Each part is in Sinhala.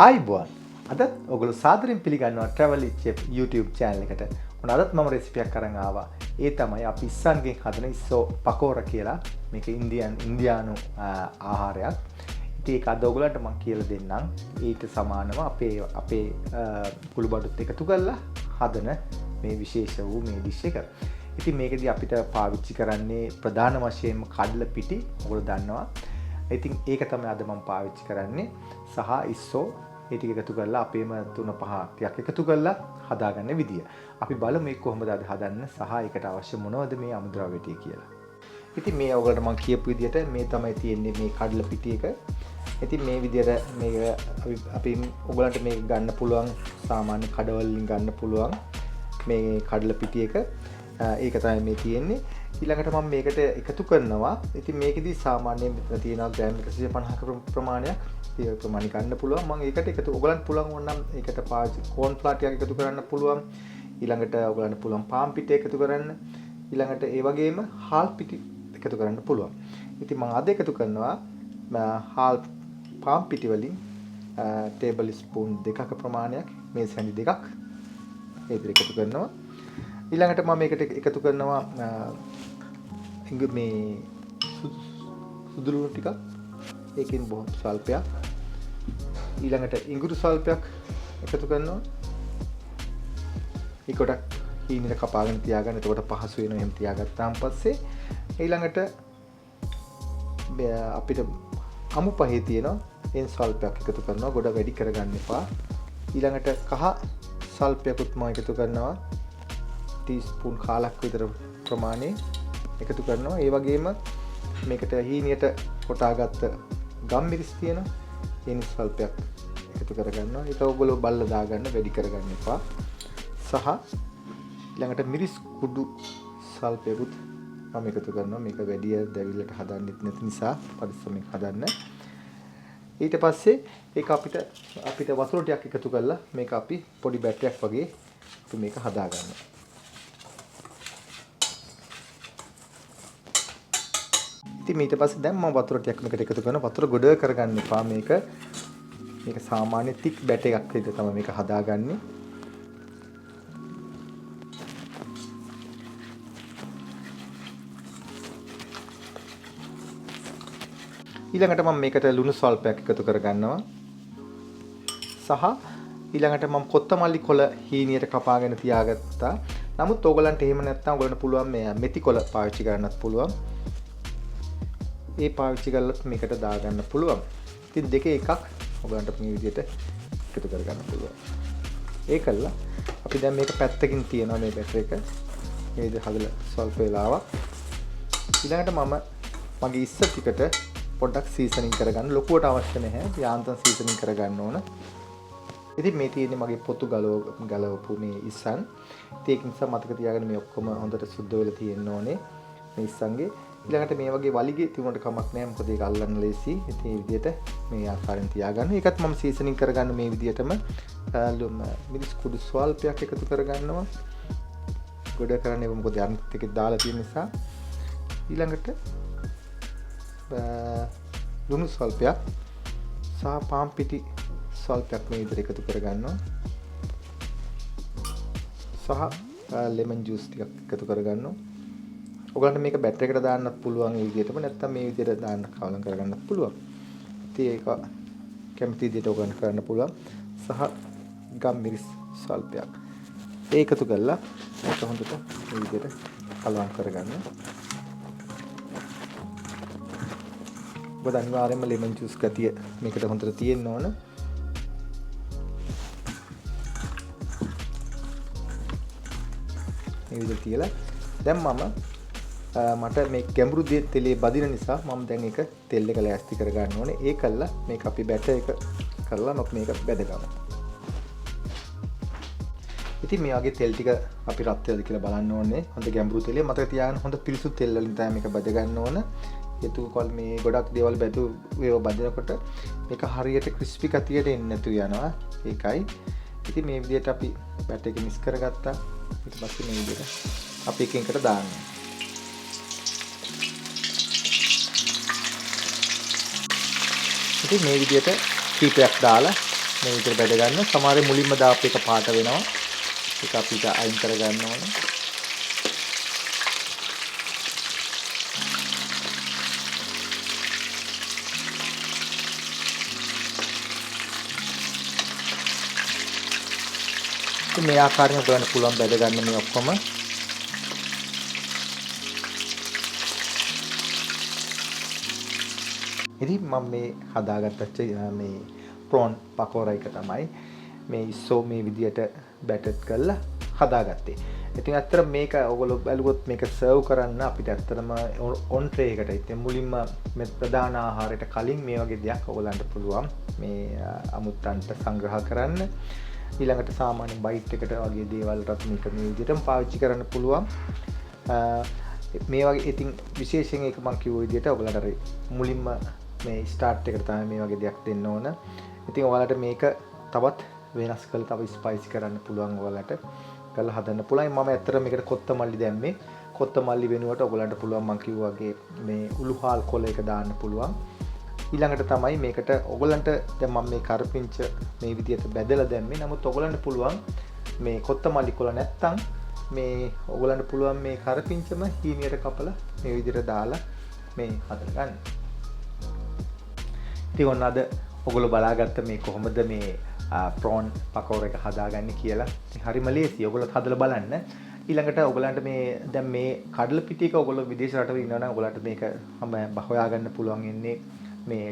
ආයිබෝන් අදත් ඔගොල්ලෝ සාදරයෙන් පිළිගන්නවා Travel Chef YouTube channel එකට. ඔන්න අදත් මම රෙසිපි එකක් අරන් ආවා. ඒ තමයි අපි ඉස්සන්ගෙන් හදන ඉස්සෝ පකෝරා කියලා. මේක ඉන්දියානු ආහාරයක්. ඉතින් ඒක අද ඔයගොල්ලන්ට මම කියලා දෙන්නම්. ඊට සමානව අපේ කුළු බඩුත් එකතු කරලා හදන මේ විශේෂ වූ මේ ඩිෂ් එක. ඉතින් මේකදී අපිට පාවිච්චි කරන්නේ ප්‍රධාන වශයෙන්ම කඩල පිටි. ඔයගොල්ලෝ දන්නවා. ඉතින් ඒක තමයි අද මම පාවිච්චි කරන්නේ. සහ ඉස්සෝ ඒ ටික එකතු කරලා අපේම 3-5 ටිකක් එකතු කරලා හදාගන්න විදිය. අපි බලමු මේක කොහොමද අද හදන්න සහ ඒකට අවශ්‍ය මොනවද මේ අමුද්‍රව්‍ය ටික කියලා. ඉතින් මේ ඔයගලට මම කියපු විදියට මේ තමයි තියෙන්නේ මේ කඩල පිටි එක. ඉතින් මේ විදියට මේක අපි ඔයගලන්ට මේක ගන්න පුළුවන් සාමාන්‍ය කඩවලින් ගන්න පුළුවන් මේ කඩල පිටි එක. ඒක තමයි මේ තියෙන්නේ. ඊළඟට මම මේකට එකතු කරනවා. ඉතින් මේකෙදි සාමාන්‍යයෙන් මෙතන තියෙනවා ග්‍රෑම් 150ක ප්‍රමාණයක්. ඒ ප්‍රමාණය ගන්න පුළුවන්. මම ඒකට එකතු ඔයගලන්ට පුළුවන් වුණනම් ඒකට පාවිච්චි කෝන් ෆ්ලාර් ටිකක් එකතු කරන්න පුළුවන්. ඊළඟට ඔයගලන්ට පුළුවන් පාන් පිටි එකතු කරන්න. ඊළඟට ඒ වගේම හාල් පිටි එකතු කරන්න පුළුවන්. ඉතින් මම අද එකතු කරනවා හාල් පාන් පිටි වලින් ටේබල් ස්පූන් 2ක ප්‍රමාණයක් මේ සැනි දෙකක් ඒ විදිහට එකතු කරනවා. ඊළඟට මම මේකට එකතු කරනවා මේ සුදු ලුණු ටිකක්. ඒකෙන් බොහොම ස්වල්පයක්. ඊළඟට ඉඟුරු ස්වල්පයක් එකතු කරනවා. ඒකට හීනෙට කපාගෙන තියාගන්න. එතකොට පහසු වෙනවා. එහෙම තියාගත්තාන් පස්සේ ඊළඟට අපිට අමු පහේ තියෙනවා. එන් ස්වල්පයක් එකතු කරනවා. ගොඩ වැඩි කරගන්න එපා. ඊළඟට කහ ස්වල්පයකුත් මම එකතු කරනවා. ටීස්පූන් කාලක් විතර ප්‍රමාණය එකතු කරනවා. ඒ වගේම මේකට හීනියට කොටාගත්ත ගම්මිරිස් තියෙනවා. ඒනි ස්වල්පයක් එකතු කරගන්නවා. ඒක ඔයගොල්ලෝ බල්ලා දාගන්න වැඩි කරගන්න එපා. සහ ඊළඟට මිරිස් කුඩු ස්වල්පයකුත් මම එකතු කරනවා. මේක වැඩි දැවිල්ලට හදන්නෙත් නැති නිසා පරිස්සමෙන් හදන්න. ඊට පස්සේ ඒක අපිට වතුර ටිකක් එකතු කරලා මේක අපි පොඩි බැටරයක් වගේ අපි මේක හදාගන්නවා. ඉතින් ඊට පස්සේ දැන් මම වතුර ටිකක් මේකට එකතු කරනවා. වතුර ගොඩ කරගන්න එපා. මේක සාමාන්‍ය තික් බැට් එකක් විදිහට තමයි මේක හදාගන්නේ. ඊළඟට මම මේකට ලුණු ස්වල්පයක් එකතු කරගන්නවා. සහ ඊළඟට මම කොත්තමල්ලි කොළ හීනියට කපාගෙන තියාගත්තා. නමුත් ඕගලන්ට එහෙම නැත්නම් ඕගලන්ට පුළුවන් මේ මෙති කොළ පාවිච්චි කරන්නත් පුළුවන්. ඒ පාවිච්චි කරලත් මේකට දාගන්න පුළුවන්. ඉතින් දෙකේ එකක් ඔයගලන්ට මේ විදිහට එකතු කරගන්න පුළුවන්. ඒකල්ලා අපි දැන් මේක පැත්තකින් තියනවා මේ බැටර් එක. මේ විදිහට හදලා ස්වල්ප වෙලාවක්. ඊළඟට මම මගේ ඉස්ස ටිකට පොඩ්ඩක් සීසනින් කරගන්න. ලොකුවට අවශ්‍ය නැහැ. යාන්තම් සීසනින් කරගන්න ඕන. ඉතින් මේ තියෙන්නේ මගේ පොතු ගලවපු මේ ඉස්සන්. ඉතින් ඒක නිසා මතක තියාගන්න මේ ඔක්කොම හොඳට සුද්ධ වෙලා තියෙන්න ඕනේ. මේ ඉස්සන්ගේ ඊළඟට මේ වගේ වලිගේ තිබුණට කමක් නැහැ. මොකද ඒක අල්ලන්න ලේසි. ඉතින් මේ විදිහට මේ ආකාරයෙන් තියාගන්න. ඒකත් මම සීසනින් කරගන්න මේ විදිහටම මිරිස් කුඩු ස්වල්පයක් එකතු කරගන්නවා. ගොඩ කරන්නේ මොකද අනිත් එකේ දාලා තියෙන නිසා. ඊළඟට ලුණු ස්වල්පයක් සහ පාන් පිටි ස්වල්පයක් මේ විදිහට එකතු කරගන්නවා. සහ ලෙමන් ජූස් ටිකක් එකතු කරගන්නවා. ඔයගලන්ට මේක බැටර් එකට දාන්නත් පුළුවන් මේ විදිහටම නැත්නම් මේ විදිහට දාන්න කවලම් කරගන්නත් පුළුවන්. ඉතින් ඒක කැමති විදිහට ඔයගලන්ට කරන්න පුළුවන්. සහ ගම්මිරිස් ස්වල්පයක් ඒකතු කරලා ඒක හොඳට මේ විදිහට කලවම් කරගන්න. ඔබ අනිවාර්යයෙන්ම ලෙමන් ජූස් ගතිය මේකට හොඳට තියෙන්න ඕන. මේ විදිහට තියලා දැන් මට මේ ගැඹුරු තෙලේ බදින නිසා මම දැන් ඒක තෙල් එක ලෑස්ති කර ගන්න ඕනේ. ඒකල්ලා මේක අපි බැටර් එක කරලා මම මේක බෙදගමු. ඉතින් මේ වගේ තෙල් ටික අපි රත් වෙලාද කියලා බලන්න ඕනේ. හොඳ ගැඹුරු තෙලේ මතක තියාගන්න හොඳ පිරිසුදු තෙල් වලින් තමයි මේක බෙද ගන්න ඕන. ඒතුකල් මේ ගොඩක් දේවල් ඒව බදිනකොට මේක හරියට ක්‍රිස්පි ගතියට එන්නේ නැතු යනවා. ඒකයි. ඉතින් මේ විදිහට අපි බැටර් එක මික්ස් කරගත්තා. ඊට පස්සේ මේ විදිහට අපි එකකට දානවා. ඉතින් මේ විදිහට කීපයක් දාලා මේ විදිහට බැද ගන්න. සමහර මුලින්ම දාපු එක පාට වෙනවා. ඒක අපිට අයින් කර ගන්න ඕනේ. මේ ආකාරයෙන් බලන්න පුළුවන් බැද ගන්න මේ ඔක්කොම. ඉතින් මම මේ හදාගත්ත මේ ප්‍රෝන් පකෝරා එක තමයි මේ ඉස්සෝ මේ විදියට බැටර් කරලා හදාගත්තේ. ඉතින් ඇත්තට මේක ඔයගොල්ලෝ බැලුවොත් මේක සර්ව් කරන්න අපිට ඇත්තටම ඔන් ට්‍රේ එකට ඉතින් මුලින්ම මේ ප්‍රධාන ආහාරයට කලින් මේ වගේ දෙයක් ඔයගලන්ට පුළුවන් මේ අමුත්තන්ට සංග්‍රහ කරන්න. ඊළඟට සාමාන්‍ය බයිට් එකට වගේ දේවල්ටත් මේක මේ විදිහටම පාවිච්චි කරන්න පුළුවන්. මේ වගේ ඉතින් විශේෂයෙන් ඒක මම කිව්ව විදිහට ඔයගලන්ට මුලින්ම මේ ස්ටාර්ට් එකට තමයි මේ වගේ දෙයක් දෙන්න ඕන. ඉතින් ඔයාලට මේක තවත් වෙනස් කරලා තව ස්පයිසි කරන්න පුළුවන් ඔයාලට කරලා හදන්න පුළුවන්. මම ඇත්තට මේකට කොත්තමල්ලි දැම්මේ. කොත්තමල්ලි වෙනුවට ඔයගලන්ට පුළුවන් මම කිව්වා වගේ මේ උළුහාල් කොළ එක දාන්න පුළුවන්. ඊළඟට තමයි මේකට ඔයගලන්ට දැන් මම මේ කරපිංච මේ විදිහට බැදලා දැම්මේ. නමුත් ඔයගලන්ට පුළුවන් මේ කොත්තමල්ලි කොළ නැත්තම් මේ ඔයගලන්ට පුළුවන් මේ කරපිංචම හීනියට කපලා මේ විදිහට දාලා මේ හදගන්න. ඉතින් ඔන්න අද ඔයගොල්ලෝ බලාගත්ත මේ කොහොමද මේ ප්‍රෝන් පකෝරා එක හදාගන්නේ කියලා. ඉතින් හරිම ලේසියි. ඔයගොල්ලොත් හදලා බලන්න. ඊළඟට ඔයගලන්ට මේ දැන් මේ කඩල පිටි එක ඔයගොල්ලෝ විදේශ රටවල ඉන්නවා නම් ඔයගලන්ට මේක හොයාගන්න පුළුවන් ඉන්නේ මේ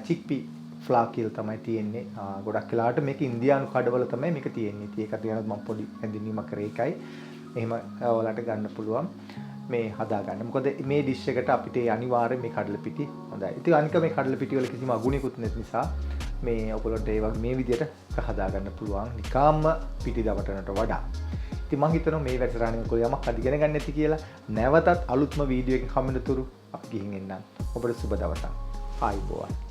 චික්පි ෆ්ලා කියලා තමයි තියෙන්නේ. ගොඩක් වෙලාවට මේක ඉන්දියානු කඩවල තමයි මේක තියෙන්නේ. ඉතින් ඒකට යනත් මම පොඩි හැඳින්වීමක් කරේ එකයි. එහෙම ඔයාලට ගන්න පුළුවන් මේ හදාගන්න. මොකද මේ ඩිෂ් එකට අපිට අනිවාර්යෙන් මේ කඩල පිටි හොඳයි. ඉතින් අනික මේ කඩල පිටි වල කිසිම අගුණයක්වත් නැති නිසා මේ ඔයගොල්ලන්ට ඒ වගේ මේ විදිහට හදාගන්න පුළුවන්. නිකාම්ම පිටි දවටනට වඩා. ඉතින් මම හිතනවා මේ වැඩසටහනේ ඔයගොල්ලෝ යමක් අධිගෙන ගන්න නැති කියලා. නැවතත් අලුත්ම වීඩියෝ එකකින් හම්බෙන්න තුරු අපි ගිහින් එන්නම්. ඔබට සුබ දවසක්. ආයුබෝවන්.